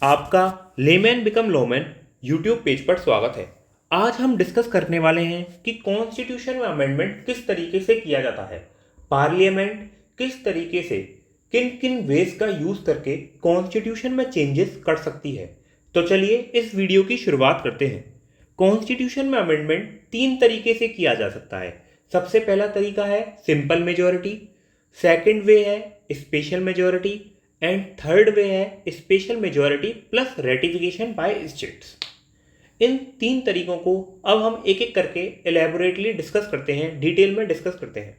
आपका layman become लॉमैन YouTube page पर स्वागत है। आज हम डिस्कस करने वाले हैं कि कॉन्स्टिट्यूशन में अमेंडमेंट किस तरीके से किया जाता है, पार्लियामेंट किस तरीके से किन किन वेज का यूज़ करके कॉन्स्टिट्यूशन में चेंजेस कर सकती है। तो चलिए इस वीडियो की शुरुआत करते हैं। कॉन्स्टिट्यूशन में अमेंडमेंट तीन तरीके से किया जा सकता है। सबसे पहला तरीका है सिंपल मेजॉरिटी, सेकंड वे है special majority and third way है special majority plus ratification by states. इन तीन तरीकों को अब हम एक एक करके एलेबोरेटली डिस्कस करते हैं, डिटेल में डिस्कस करते हैं।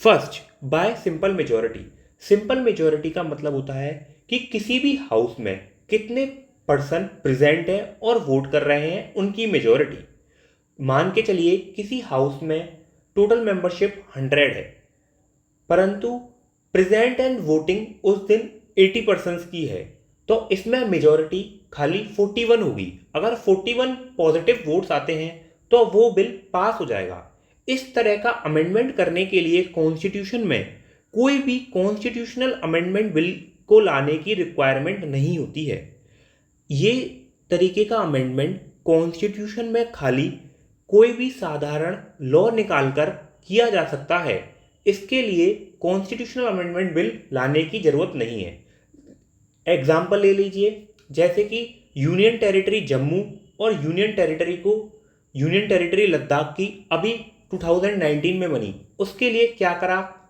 First, bye simple majority. Simple majority का मतलब होता है कि किसी भी हाउस में कितने पर्सन प्रेजेंट है और वोट कर रहे हैं उनकी मेजॉरिटी। मान के चलिए किसी हाउस में टोटल मेंबरशिप 100 है, परंतु प्रेजेंट एंड वोटिंग उस दिन 80% की है, तो इसमें मेजॉरिटी खाली 41 होगी। अगर 41 पॉजिटिव वोट्स आते हैं तो वो बिल पास हो जाएगा। इस तरह का अमेंडमेंट करने के लिए कॉन्स्टिट्यूशन में कोई भी कॉन्स्टिट्यूशनल अमेंडमेंट बिल को लाने की रिक्वायरमेंट नहीं होती है। ये तरीके का अमेंडमेंट कॉन्स्टिट्यूशन में खाली कोई भी साधारण लॉ निकालकर किया जा सकता है। इसके लिए कॉन्स्टिट्यूशनल अमेंडमेंट बिल लाने की ज़रूरत नहीं है। एग्जाम्पल ले लीजिए, जैसे कि यूनियन टेरिटरी जम्मू और यूनियन टेरिटरी लद्दाख की अभी 2019 में बनी। उसके लिए क्या करा,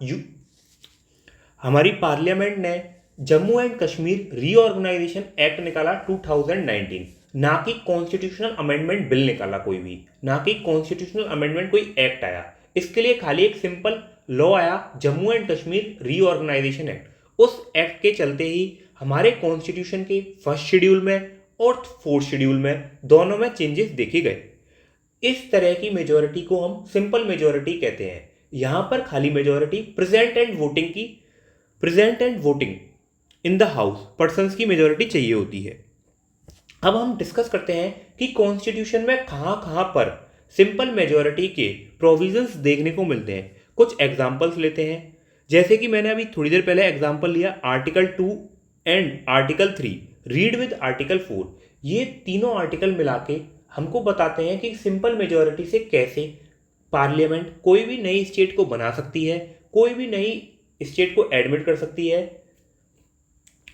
हमारी पार्लियामेंट ने Jammu and Kashmir reorganisation act निकाला 2019, ना कि कॉन्स्टिट्यूशनल अमेंडमेंट बिल निकाला कोई भी, ना कि कॉन्स्टिट्यूशनल अमेंडमेंट कोई एक्ट आया। इसके लिए खाली एक सिंपल लॉ आया, Jammu and Kashmir reorganisation act. उस एक्ट के चलते ही हमारे कॉन्स्टिट्यूशन के फर्स्ट शेड्यूल में और फोर्थ शेड्यूल में दोनों में चेंजेस देखे गए। इस तरह की मेजॉरिटी को हम सिंपल मेजॉरिटी कहते हैं। यहाँ पर खाली majority present and voting in the house persons की मेजॉरिटी चाहिए होती है। अब हम डिस्कस करते हैं कि कॉन्स्टिट्यूशन में कहाँ कहाँ पर सिंपल मेजॉरिटी के प्रोविजंस देखने को मिलते हैं। कुछ एग्जांपल्स लेते हैं, जैसे कि मैंने अभी थोड़ी देर पहले एग्जांपल लिया article 2 and article 3, read with article 4। ये तीनों आर्टिकल मिला के हमको बताते हैं कि सिंपल मेजॉरिटी से कैसे पार्लियामेंट कोई भी नई स्टेट को बना सकती है, कोई भी नई स्टेट को एडमिट कर सकती है।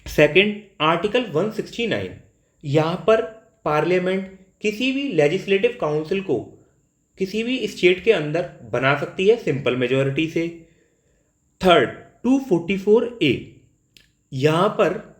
सेकंड, आर्टिकल 169, यहाँ पर पार्लियामेंट किसी भी लेजिस्लेटिव काउंसिल को किसी भी स्टेट के अंदर बना सकती है सिंपल मेजॉरिटी से। थर्ड, 244A, यहाँ पर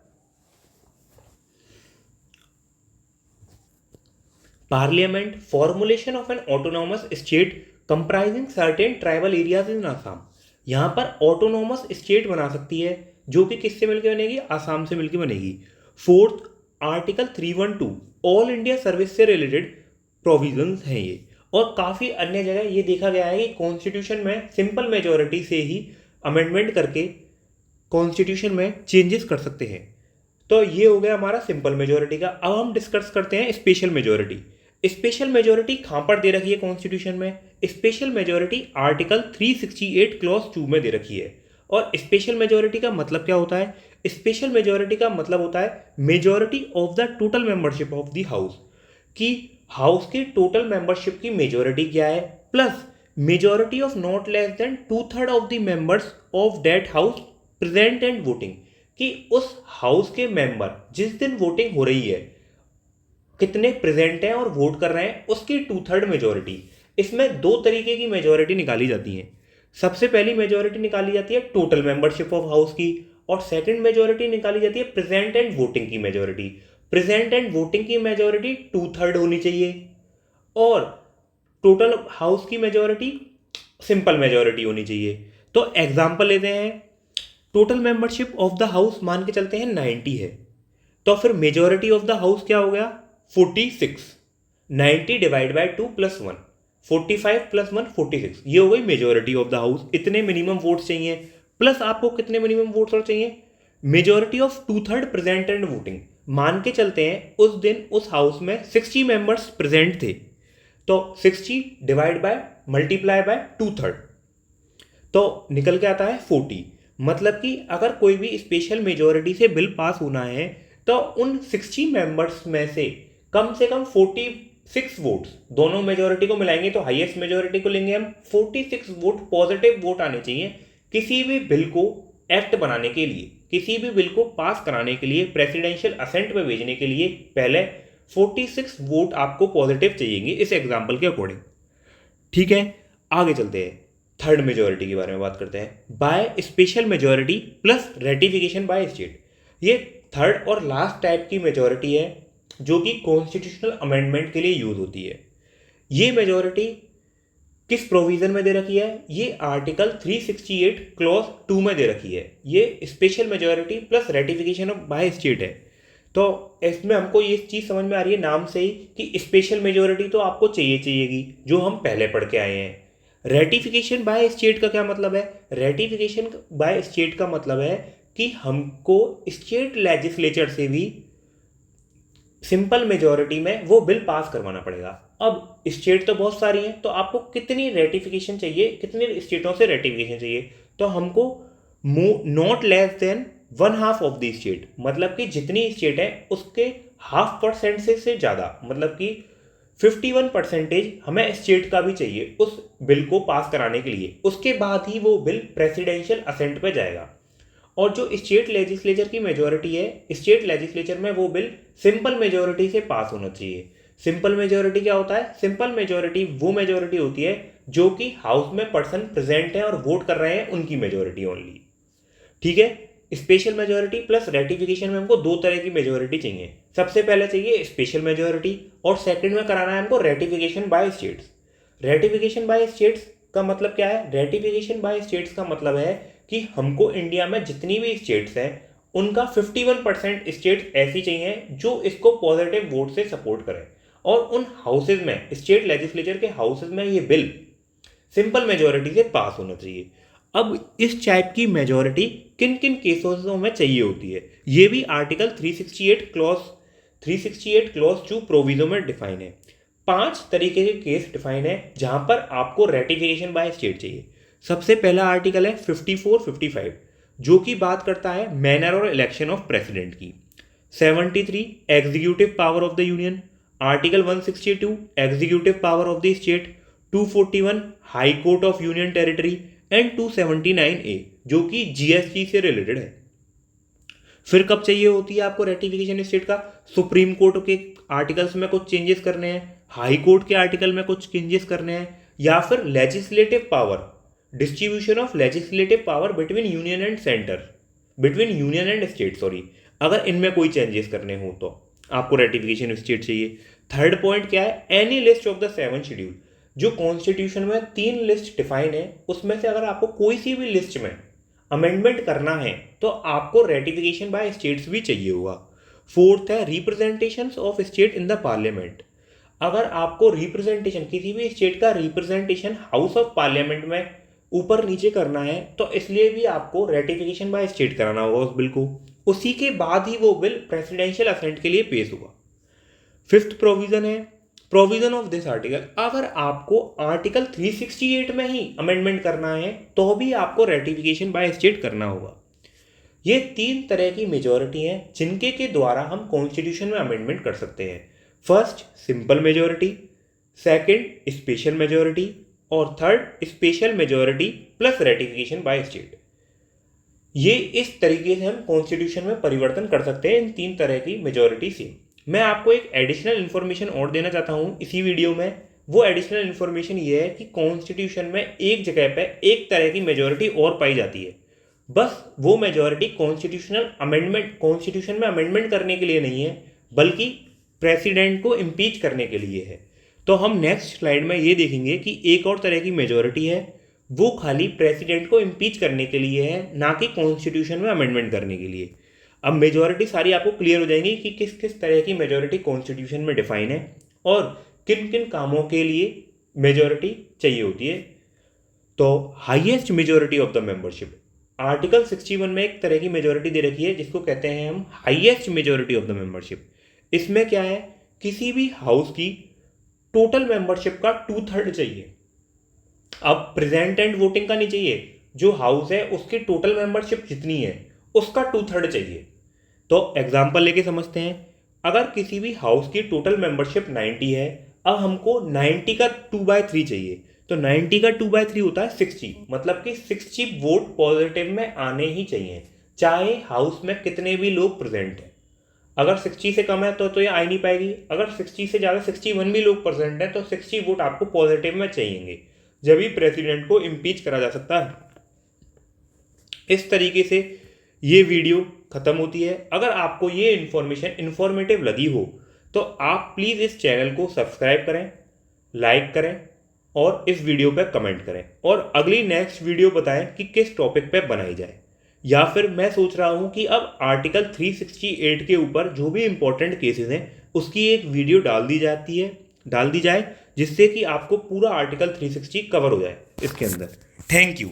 parliament formulation of N autonomous state comprising certain tribal areas in Assam, यहाँ पर ऑटोनॉमस स्टेट बना सकती है जो कि किससे मिलकर बनेगी, आसाम से मिलकर बनेगी। Fourth, article 312, all India service से रिलेटेड प्रोविजंस हैं ये, और काफ़ी अन्य जगह ये देखा गया है कि कॉन्स्टिट्यूशन में सिंपल मेजॉरिटी से ही अमेंडमेंट करके कॉन्स्टिट्यूशन में चेंजेस कर सकते हैं। तो ये हो गया हमारा सिंपल मेजॉरिटी का। अब हम डिस्कस करते हैं स्पेशल मेजॉरिटी। स्पेशल मेजॉरिटी कहाँ पर दे रखी है कॉन्स्टिट्यूशन में? स्पेशल मेजॉरिटी आर्टिकल 368 क्लॉज 2 में दे रखी है। और स्पेशल मेजॉरिटी का मतलब क्या होता है? स्पेशल मेजॉरिटी का मतलब होता है majority of the total membership of the house, कि हाउस के टोटल मेंबरशिप की मेजॉरिटी क्या है, plus majority of not less than 2/3 of the members of that house present and voting, कि उस हाउस के मेंबर जिस दिन वोटिंग हो रही है कितने प्रेजेंट हैं और वोट कर रहे हैं, उसकी 2/3 मेजॉरिटी। इसमें दो तरीके की मेजॉरिटी निकाली जाती है। सबसे पहली मेजॉरिटी निकाली जाती है टोटल मेंबरशिप ऑफ हाउस की, और सेकंड मेजॉरिटी निकाली जाती है प्रेजेंट एंड वोटिंग की मेजॉरिटी। प्रेजेंट एंड वोटिंग की मेजॉरिटी 2/3 होनी चाहिए, और टोटल हाउस की मेजॉरिटी सिंपल मेजॉरिटी होनी चाहिए। तो एग्जाम्पल लेते हैं, total membership of the house मान के चलते हैं 90 है, तो फिर मेजॉरिटी ऑफ द हाउस क्या हो गया, 46। 90 डिवाइड बाई 2 प्लस 1, 45 प्लस 1 46, ये हो गई मेजॉरिटी ऑफ द हाउस। इतने मिनिमम वोट्स चाहिए, प्लस आपको कितने मिनिमम वोट्स और चाहिए, majority of 2/3 present and voting. मान के चलते हैं उस दिन उस हाउस में 60 मेंबर्स प्रेजेंट थे, तो 60 डिवाइड बाय मल्टीप्लाई बाय 2/3, तो निकल के आता है 40। मतलब कि अगर कोई भी स्पेशल मेजॉरिटी से बिल पास होना है तो उन 60 मेंबर्स में से कम 46 वोट्स, दोनों मेजोरिटी को मिलाएंगे तो हाईएस्ट मेजोरिटी को लेंगे हम, 46 वोट पॉजिटिव वोट आने चाहिए किसी भी बिल को एक्ट बनाने के लिए, किसी भी बिल को पास कराने के लिए, प्रेसिडेंशियल असेंट पे भेजने के लिए पहले 46 वोट आपको पॉजिटिव चाहिएंगे इस एग्जाम्पल के अकॉर्डिंग। ठीक है, आगे चलते हैं, थर्ड मेजोरिटी के बारे में बात करते हैं। By special majority plus ratification by state, ये थर्ड और लास्ट टाइप की मेजोरिटी है जो कि कॉन्स्टिट्यूशनल अमेंडमेंट के लिए यूज होती है। ये मेजोरिटी किस प्रोविजन में दे रखी है? ये आर्टिकल 368 क्लॉज 2 में दे रखी है। ये special majority plus ratification of by state है। तो इसमें हमको ये चीज़ समझ में आ रही है नाम से ही कि स्पेशल मेजोरिटी तो आपको चाहिएगी, जो हम पहले पढ़ के आए हैं। रेटिफिकेशन बाय स्टेट का क्या मतलब है? रेटिफिकेशन बाय स्टेट का मतलब है कि हमको स्टेट लेजिस्लेचर से भी सिंपल मेजोरिटी में वो बिल पास करवाना पड़ेगा। अब स्टेट तो बहुत सारी हैं, तो आपको कितनी रेटिफिकेशन चाहिए, कितनी स्टेटों से रेटिफिकेशन चाहिए? तो हमको not less than 1/2 of the state, मतलब कि जितनी स्टेट है उसके 0.5% से ज़्यादा, मतलब कि 51% हमें स्टेट का भी चाहिए उस बिल को पास कराने के लिए। उसके बाद ही वो बिल प्रेसिडेंशियल असेंट पे जाएगा। और जो स्टेट लेजिस्लेचर की मेजोरिटी है, स्टेट लेजिस्लेचर में वो बिल सिंपल मेजोरिटी से पास होना चाहिए। सिंपल मेजोरिटी क्या होता है? सिंपल मेजोरिटी वो मेजोरिटी होती है जो कि हाउस में पर्सन प्रेजेंट है और वोट कर रहे हैं, उनकी मेजोरिटी ओनली। ठीक है, स्पेशल मेजोरिटी प्लस रेटिफिकेशन में हमको 2 तरह की मेजोरिटी चाहिए। सबसे पहले चाहिए स्पेशल मेजोरिटी और सेकंड में कराना है हमको ratification by states. Ratification by states का मतलब क्या है? रेटिफिकेशन बाय स्टेट्स का मतलब है कि हमको इंडिया में जितनी भी स्टेट्स हैं उनका 51% स्टेट्स ऐसी चाहिए जो इसको पॉजिटिव वोट से सपोर्ट करें, और उन हाउसेज में, स्टेट लेजिस्लेचर के हाउसेज में ये बिल सिंपल मेजोरिटी से पास होना चाहिए। अब इस टाइप की मेजोरिटी किन किन केसों में चाहिए होती है, ये भी आर्टिकल 368 क्लॉज 2 प्रोविजो में डिफाइन है। 5 तरीके के केस डिफाइन है जहां पर आपको रेटिफिकेशन बाय स्टेट चाहिए। सबसे पहला आर्टिकल है 54-55 जो कि बात करता है मैनर और इलेक्शन ऑफ प्रेसिडेंट की। 73 executive power of the union, article 162 executive power of the state, 241 high court of union territory and 279A जो कि जीएसटी से रिलेटेड है। फिर कब चाहिए होती है आपको रेटिफिकेशन स्टेट का? सुप्रीम कोर्ट के आर्टिकल्स में कुछ चेंजेस करने हैं, हाई कोर्ट के आर्टिकल में कुछ चेंजेस करने हैं, या फिर legislative power, distribution of legislative power between union and centre, between union and state, sorry, अगर इनमें कोई चेंजेस करने हो तो आपको रेटिफिकेशन स्टेट चाहिए। थर्ड पॉइंट क्या है? Any list of the 7 schedule, जो कॉन्स्टिट्यूशन में 3 लिस्ट डिफाइन है उसमें से अगर आपको कोई सी भी लिस्ट में अमेंडमेंट करना है तो आपको रेटिफिकेशन बाय स्टेट्स भी चाहिए होगा। फोर्थ है representation of state in the parliament, अगर आपको रिप्रेजेंटेशन, किसी भी स्टेट का रिप्रेजेंटेशन हाउस ऑफ पार्लियामेंट में ऊपर नीचे करना है तो इसलिए भी आपको रेटिफिकेशन बाय स्टेट कराना होगा उस बिल को। उसी के बाद ही वो बिल प्रेसिडेंशियल असेंट के लिए पेश होगा। फिफ्थ प्रोविजन है प्रोविजन ऑफ दिस आर्टिकल, अगर आपको आर्टिकल 368 में ही अमेंडमेंट करना है तो भी आपको रेटिफिकेशन बाय स्टेट करना होगा। ये 3 तरह की मेजोरिटी हैं जिनके के द्वारा हम कॉन्स्टिट्यूशन में अमेंडमेंट कर सकते हैं। First simple majority, second special majority, और third special majority plus ratification by state. ये इस तरीके से हम कॉन्स्टिट्यूशन में परिवर्तन कर सकते हैं इन 3 तरह की मेजोरिटी से। मैं आपको एक एडिशनल इन्फॉर्मेशन और देना चाहता हूँ इसी वीडियो में। वो एडिशनल इन्फॉर्मेशन ये है कि कॉन्स्टिट्यूशन में एक जगह पे एक तरह की मेजोरिटी और पाई जाती है, बस वो मेजोरिटी कॉन्स्टिट्यूशन में अमेंडमेंट करने के लिए नहीं है बल्कि प्रेसिडेंट को इम्पीच करने के लिए है। तो हम नेक्स्ट स्लाइड में ये देखेंगे कि एक और तरह की मेजोरिटी है, वो खाली प्रेसिडेंट को इम्पीच करने के लिए है, ना कि कॉन्स्टिट्यूशन में अमेंडमेंट करने के लिए। अब मेजोरिटी सारी आपको क्लियर हो जाएंगी कि किस किस तरह की मेजोरिटी कॉन्स्टिट्यूशन में डिफाइन है और किन किन कामों के लिए मेजोरिटी चाहिए होती है। तो highest majority of the membership, article 61 में एक तरह की मेजोरिटी दे रखी है जिसको कहते हैं हम highest majority of the membership. इसमें क्या है? किसी भी हाउस की टोटल मेंबरशिप का 2/3 चाहिए। अब प्रेजेंट एंड वोटिंग का नहीं चाहिए, जो हाउस है उसकी टोटल मेंबरशिप जितनी है उसका 2/3 चाहिए। तो एग्जाम्पल लेके समझते हैं। अगर किसी भी हाउस की टोटल मेंबरशिप 90 है, अब हमको 90 का 2/3 चाहिए, तो 90 का 2/3 होता है 60, मतलब कि 60 वोट पॉजिटिव में आने ही चाहिए, चाहे हाउस में कितने भी लोग प्रेजेंट हैं। अगर 60 से कम है तो ये आ ही नहीं पाएगी। अगर 60 से ज़्यादा 61 भी लोग प्रेजेंट हैं तो 60 वोट आपको पॉजिटिव में चाहिएंगे, जब भी प्रेसिडेंट को इम्पीच करा जा सकता है। इस तरीके से ये वीडियो ख़त्म होती है। अगर आपको ये इन्फॉर्मेशन इन्फॉर्मेटिव लगी हो तो आप प्लीज़ इस चैनल को सब्सक्राइब करें, लाइक करें और इस वीडियो पर कमेंट करें, और अगली नेक्स्ट वीडियो बताएं कि किस टॉपिक पे बनाई जाए। या फिर मैं सोच रहा हूँ कि अब आर्टिकल 368 के ऊपर जो भी इम्पोर्टेंट केसेस हैं उसकी एक वीडियो डाल दी जाए, जिससे कि आपको पूरा आर्टिकल 360 कवर हो जाए इसके अंदर। Thank you.